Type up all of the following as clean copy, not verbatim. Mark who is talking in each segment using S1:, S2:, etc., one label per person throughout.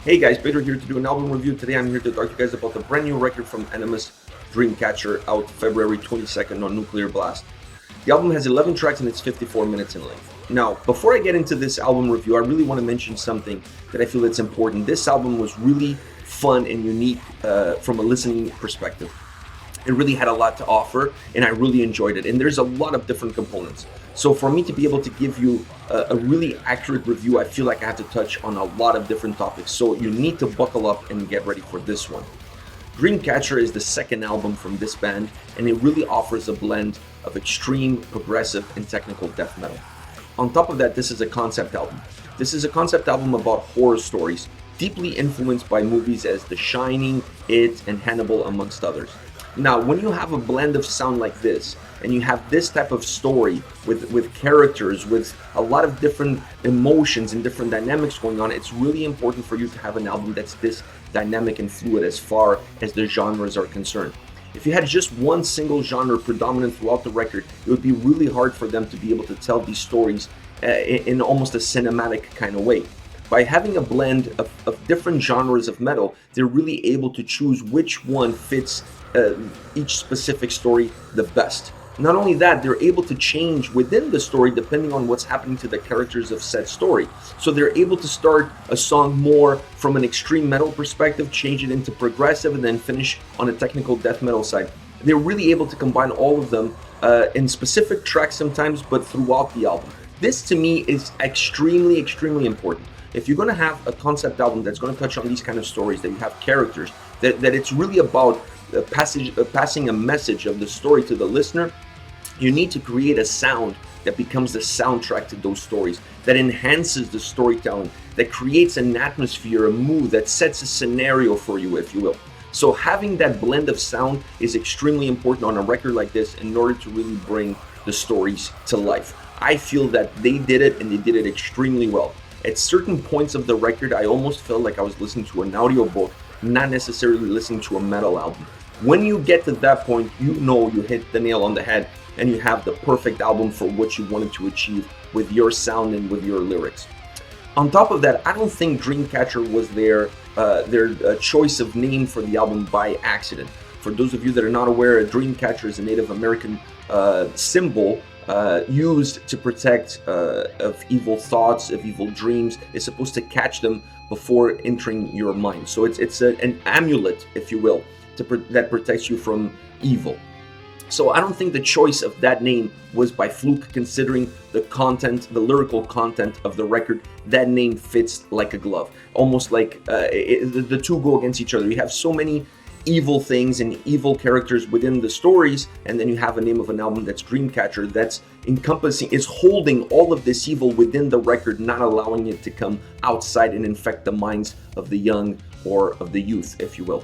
S1: Hey guys, Pedro here to do an album review. Today I'm here to talk to you guys about the brand new record from Aenimus, Dreamcatcher, out February 22nd on Nuclear Blast. The album has 11 tracks and it's 54 minutes in length. Now, before I get into this album review, I really want to mention something that I feel that's important. This album was really fun and unique from a listening perspective. It really had a lot to offer and I really enjoyed it. And there's a lot of different components. So for me to be able to give you a really accurate review, I feel like I have to touch on a lot of different topics. So you need to buckle up and get ready for this one. Dreamcatcher is the second album from this band, and it really offers a blend of extreme, progressive, and technical death metal. On top of that, this is a concept album. This is a concept album about horror stories, deeply influenced by movies as The Shining, It, and Hannibal, amongst others. Now, when you have a blend of sound like this, and you have this type of story with characters, with a lot of different emotions and different dynamics going on, it's really important for you to have an album that's this dynamic and fluid as far as the genres are concerned. If you had just one single genre predominant throughout the record, it would be really hard for them to be able to tell these stories in almost a cinematic kind of way. By having a blend of different genres of metal, they're really able to choose which one fits each specific story the best. Not only that, they're able to change within the story depending on what's happening to the characters of said story. So they're able to start a song more from an extreme metal perspective, change it into progressive, and then finish on a technical death metal side. They're really able to combine all of them in specific tracks sometimes, but throughout the album. This to me is extremely, extremely important. If you're going to have a concept album that's going to touch on these kind of stories, that you have characters, that it's really about passing a message of the story to the listener, you need to create a sound that becomes the soundtrack to those stories, that enhances the storytelling, that creates an atmosphere, a mood, that sets a scenario for you, if you will. So having that blend of sound is extremely important on a record like this in order to really bring the stories to life. I feel that they did it, and they did it extremely well. At certain points of the record, I almost felt like I was listening to an audiobook, not necessarily listening to a metal album. When you get to that point, you know you hit the nail on the head and you have the perfect album for what you wanted to achieve with your sound and with your lyrics. On top of that, I don't think Dreamcatcher was their choice of name for the album by accident. For those of you that are not aware, Dreamcatcher is a Native American symbol used to protect of evil thoughts, of evil dreams. It's supposed to catch them before entering your mind. So it's an amulet, if you will, that protects you from evil. So I don't think the choice of that name was by fluke, considering the content, the lyrical content of the record. That name fits like a glove, almost like the two go against each other. You have so many evil things and evil characters within the stories, and then you have a name of an album that's Dreamcatcher, that's encompassing, is holding all of this evil within the record, not allowing it to come outside and infect the minds of the young or of the youth, if you will.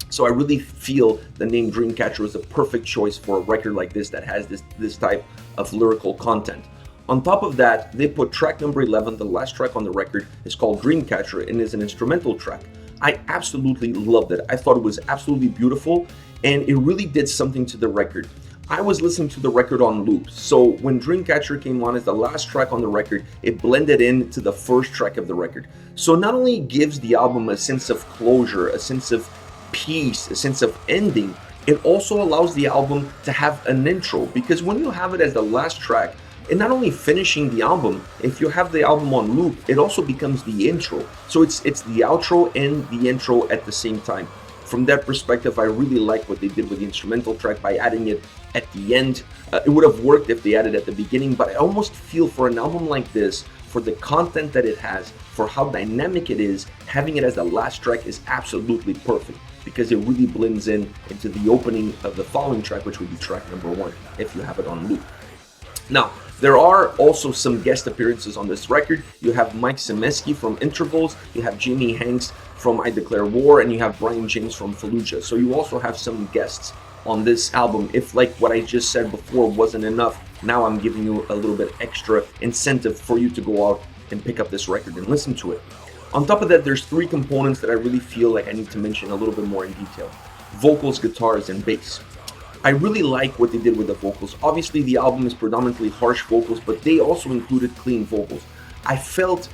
S1: So I really feel the name Dreamcatcher is a perfect choice for a record like this that has this type of lyrical content. On top of that, they put track number 11, the last track on the record, is called Dreamcatcher and is an instrumental track. I absolutely loved it. I thought it was absolutely beautiful, and it really did something to the record. I was listening to the record on loop, so when Dreamcatcher came on as the last track on the record, it blended into the first track of the record. So not only gives the album a sense of closure, a sense of peace, a sense of ending, it also allows the album to have an intro, because when you have it as the last track, and not only finishing the album, if you have the album on loop, it also becomes the intro. So it's the outro and the intro at the same time. From that perspective, I really like what they did with the instrumental track by adding it at the end. It would have worked if they added it at the beginning, but I almost feel for an album like this, for the content that it has, for how dynamic it is, having it as the last track is absolutely perfect, because it really blends into the opening of the following track, which would be track number 1, if you have it on loop. Now, there are also some guest appearances on this record. You have Mike Semeski from Intervals, you have Jamie Hanks from I Declare War, and you have Brian James from Fallujah. So you also have some guests on this album. If like what I just said before wasn't enough, now I'm giving you a little bit extra incentive for you to go out and pick up this record and listen to it. On top of that, there's 3 components that I really feel like I need to mention a little bit more in detail: vocals, guitars, and bass. I really like what they did with the vocals. Obviously, the album is predominantly harsh vocals, but they also included clean vocals. I felt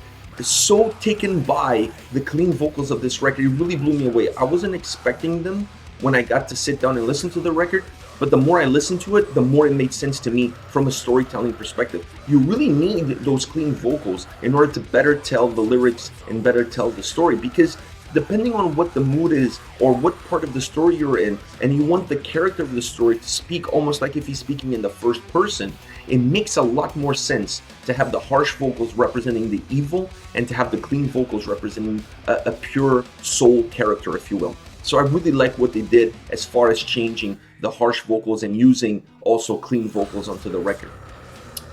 S1: so taken by the clean vocals of this record. It really blew me away. I wasn't expecting them when I got to sit down and listen to the record, but the more I listened to it, the more it made sense to me from a storytelling perspective. You really need those clean vocals in order to better tell the lyrics and better tell the story, because depending on what the mood is or what part of the story you're in, and you want the character of the story to speak almost like if he's speaking in the first person, it makes a lot more sense to have the harsh vocals representing the evil and to have the clean vocals representing a pure soul character, if you will. So I really like what they did as far as changing the harsh vocals and using also clean vocals onto the record.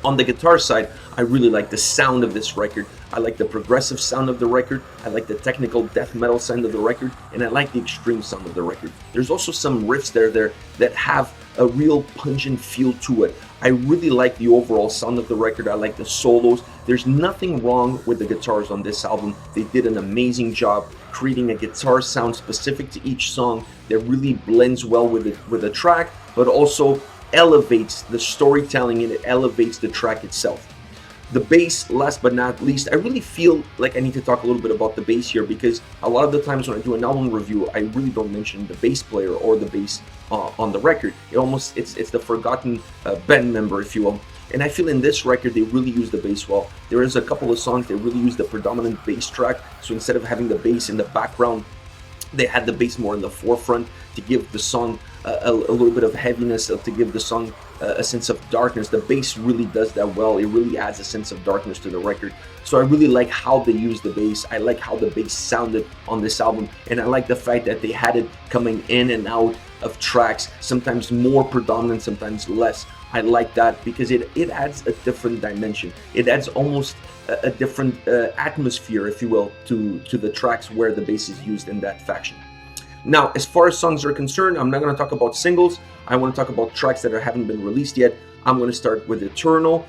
S1: On the guitar side, I really like the sound of this record. I like the progressive sound of the record. I like the technical death metal sound of the record, and I like the extreme sound of the record. There's also some riffs there that have a real pungent feel to it. I really like the overall sound of the record. I like the solos. There's nothing wrong with the guitars on this album. They did an amazing job creating a guitar sound specific to each song that really blends well with the track, but also elevates the storytelling and it elevates the track itself. The bass, last but not least, I really feel like I need to talk a little bit about the bass here, because a lot of the times when I do an album review, I really don't mention the bass player or the bass on the record. It's the forgotten band member, if you will. And I feel in this record they really use the bass well. There is a couple of songs that really use the predominant bass track, so instead of having the bass in the background, they had the bass more in the forefront to give the song a little bit of heaviness, to give the song a sense of darkness. The bass really does that well. It really adds a sense of darkness to the record. So I really like how they use the bass. I like how the bass sounded on this album, and I like the fact that they had it coming in and out of tracks, sometimes more predominant, sometimes less. I like that because it adds a different dimension. It adds almost a different atmosphere, if you will, to the tracks where the bass is used in that fashion. Now, as far as songs are concerned, I'm not going to talk about singles. I want to talk about tracks that haven't been released yet. I'm going to start with Eternal.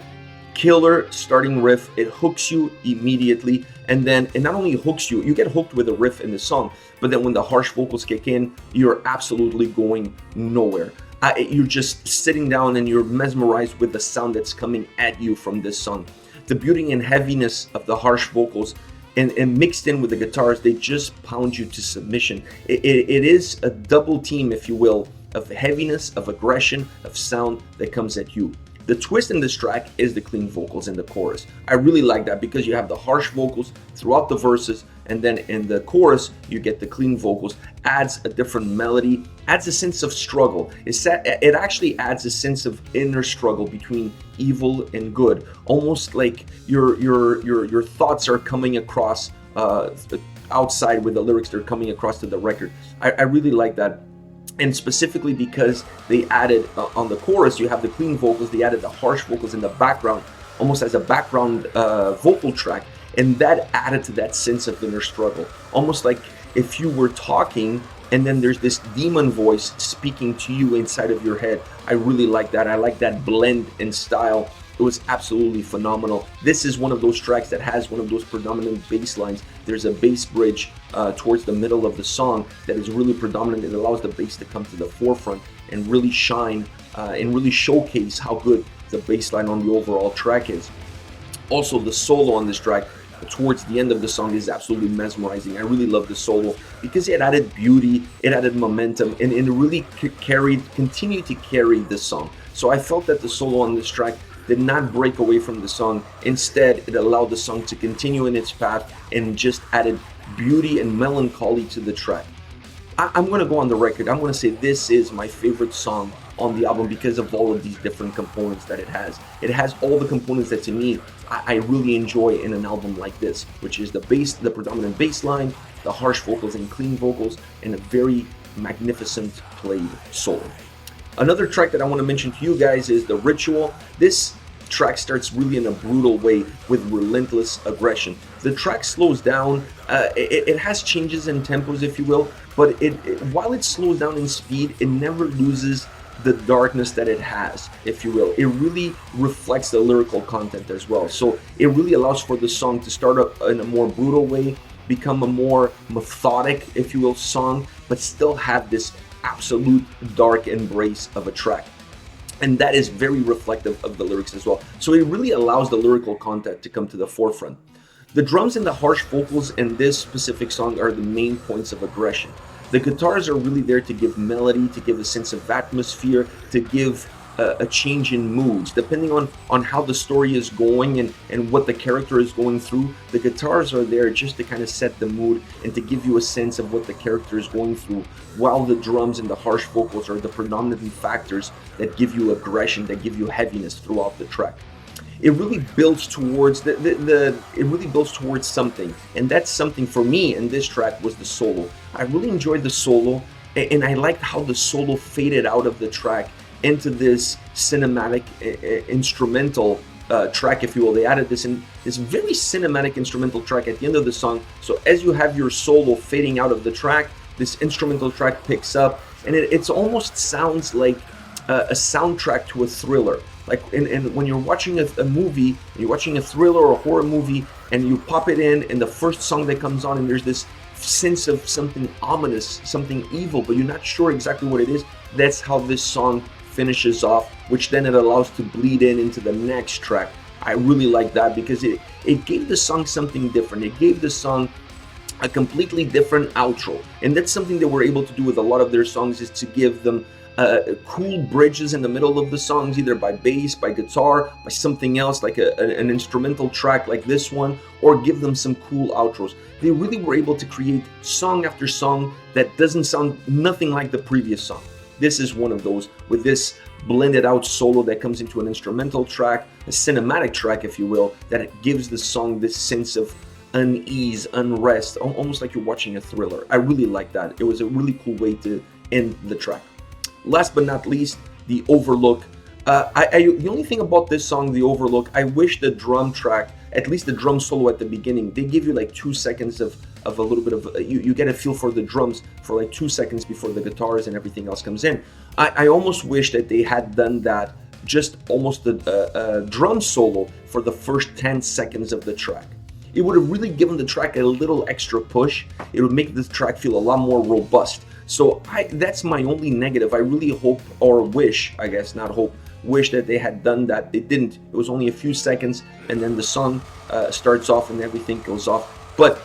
S1: Killer starting riff. It hooks you immediately, and then it not only hooks you, you get hooked with a riff in the song, but then when the harsh vocals kick in, you're absolutely going nowhere. You're just sitting down and you're mesmerized with the sound that's coming at you from this song. The beauty and heaviness of the harsh vocals and mixed in with the guitars, they just pound you to submission. It is a double team, if you will, of heaviness, of aggression, of sound that comes at you. The twist in this track is the clean vocals in the chorus. I really like that because you have the harsh vocals throughout the verses, and then in the chorus you get the clean vocals. Adds a different melody, adds a sense of struggle. It actually adds a sense of inner struggle between evil and good, almost like your thoughts are coming across outside with the lyrics. They're coming across to the record. I really like that. And specifically because they added on the chorus, you have the clean vocals, they added the harsh vocals in the background, almost as a background vocal track, and that added to that sense of inner struggle. Almost like if you were talking and then there's this demon voice speaking to you inside of your head. I really like that. I like that blend in style. It was absolutely phenomenal. This is one of those tracks that has one of those predominant bass lines. There's a bass bridge towards the middle of the song that is really predominant. It allows the bass to come to the forefront and really shine and really showcase how good the bass line on the overall track is. Also, the solo on this track towards the end of the song is absolutely mesmerizing. I really love the solo because it added beauty, it added momentum, and it really continued to carry the song. So I felt that the solo on this track did not break away from the song. Instead, it allowed the song to continue in its path and just added beauty and melancholy to the track. I'm going to go on the record. I'm going to say this is my favorite song on the album because of all of these different components that it has. It has all the components that to me I really enjoy in an album like this, which is the bass, the predominant bass line, the harsh vocals and clean vocals, and a very magnificent played solo. Another track that I want to mention to you guys is The Ritual. This track starts really in a brutal way with relentless aggression. The track slows down. It has changes in tempos, if you will, but while it slows down in speed, it never loses the darkness that it has, if you will. It really reflects the lyrical content as well. So it really allows for the song to start up in a more brutal way, become a more methodic, if you will, song, but still have this absolute dark embrace of a track. And that is very reflective of the lyrics as well. So it really allows the lyrical content to come to the forefront. The drums and the harsh vocals in this specific song are the main points of aggression. The guitars are really there to give melody, to give a sense of atmosphere, to give a change in moods. Depending on how the story is going and what the character is going through, the guitars are there just to kind of set the mood and to give you a sense of what the character is going through, while the drums and the harsh vocals are the predominant factors that give you aggression, that give you heaviness throughout the track. It really builds towards something, and that something for me in this track was the solo. I really enjoyed the solo, and I liked how the solo faded out of the track into this cinematic instrumental track, if you will. They added this very cinematic instrumental track at the end of the song. So as you have your solo fading out of the track, this instrumental track picks up, and it almost sounds like a soundtrack to a thriller. Like and when you're watching a movie, you're watching a thriller or a horror movie, and you pop it in, and the first song that comes on, and there's this sense of something ominous, something evil, but you're not sure exactly what it is. That's how this song finishes off, which then it allows to bleed into the next track. I really like that because it gave the song something different. It gave the song a completely different outro, and that's something that we're able to do with a lot of their songs, is to give them cool bridges in the middle of the songs, either by bass, by guitar, by something else like an instrumental track like this one, or give them some cool outros. They really were able to create song after song that doesn't sound nothing like the previous song. This is one of those, with this blended out solo that comes into an instrumental track, a cinematic track, if you will, that gives the song this sense of unease, unrest, almost like you're watching a thriller. I really like that. It was a really cool way to end the track. Last but not least, the Overlook. The only thing about this song, the Overlook, I wish the drum track, at least the drum solo at the beginning, they give you like 2 seconds of a little bit of, you get a feel for the drums for like 2 seconds before the guitars and everything else comes in. I almost wish that they had done that, just almost a drum solo for the first 10 seconds of the track. It would have really given the track a little extra push. It would make the track feel a lot more robust. So that's my only negative. I really hope, or wish, I guess, not hope, wish that they had done that. They didn't. It was only a few seconds, and then the song starts off and everything goes off. But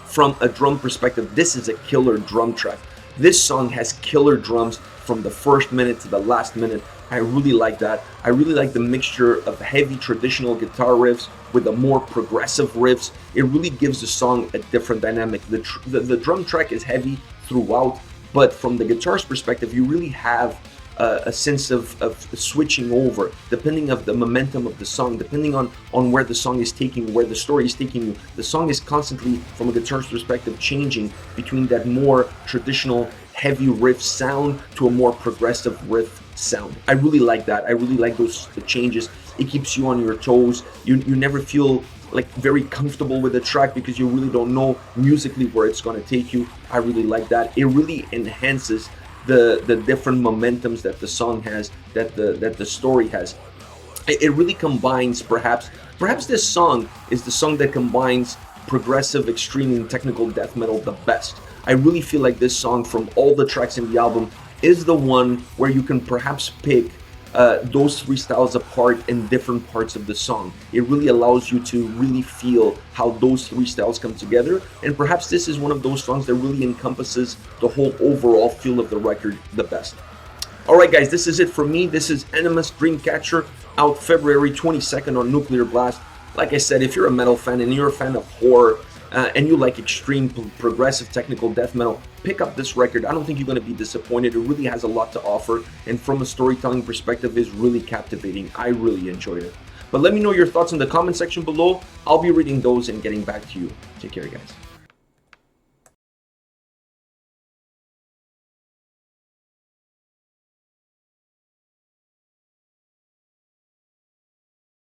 S1: from a drum perspective, this is a killer drum track. This song has killer drums from the first minute to the last minute. I really like that. I really like the mixture of heavy traditional guitar riffs with the more progressive riffs. It really gives the song a different dynamic. The drum track is heavy throughout, but from the guitar's perspective, you really have a sense of switching over, depending of the momentum of the song, depending on where the song is taking you, where the story is taking you. The song is constantly, from a guitar's perspective, changing between that more traditional heavy riff sound to a more progressive riff sound. I really like that. I really like those changes. It keeps you on your toes. You never feel like very comfortable with the track because you really don't know musically where it's going to take you. I really like that. It really enhances the different momentums that the song has, that the story has. It really combines, perhaps this song is the song that combines progressive, extreme, and technical death metal the best. I really feel like this song, from all the tracks in the album, is the one where you can perhaps pick those three styles apart in different parts of the song. It really allows you to really feel how those three styles come together, and perhaps this is one of those songs that really encompasses the whole overall feel of the record the best. Alright guys, this is it for me. This is Aenimus Dreamcatcher, out February 22nd on Nuclear Blast. Like I said, if you're a metal fan and you're a fan of horror, and you like extreme progressive technical death metal, pick up this record. I don't think you're going to be disappointed. It really has a lot to offer, and from a storytelling perspective is really captivating. I really enjoyed it. But let me know your thoughts in the comment section below. I'll be reading those and getting back to you. Take care, guys.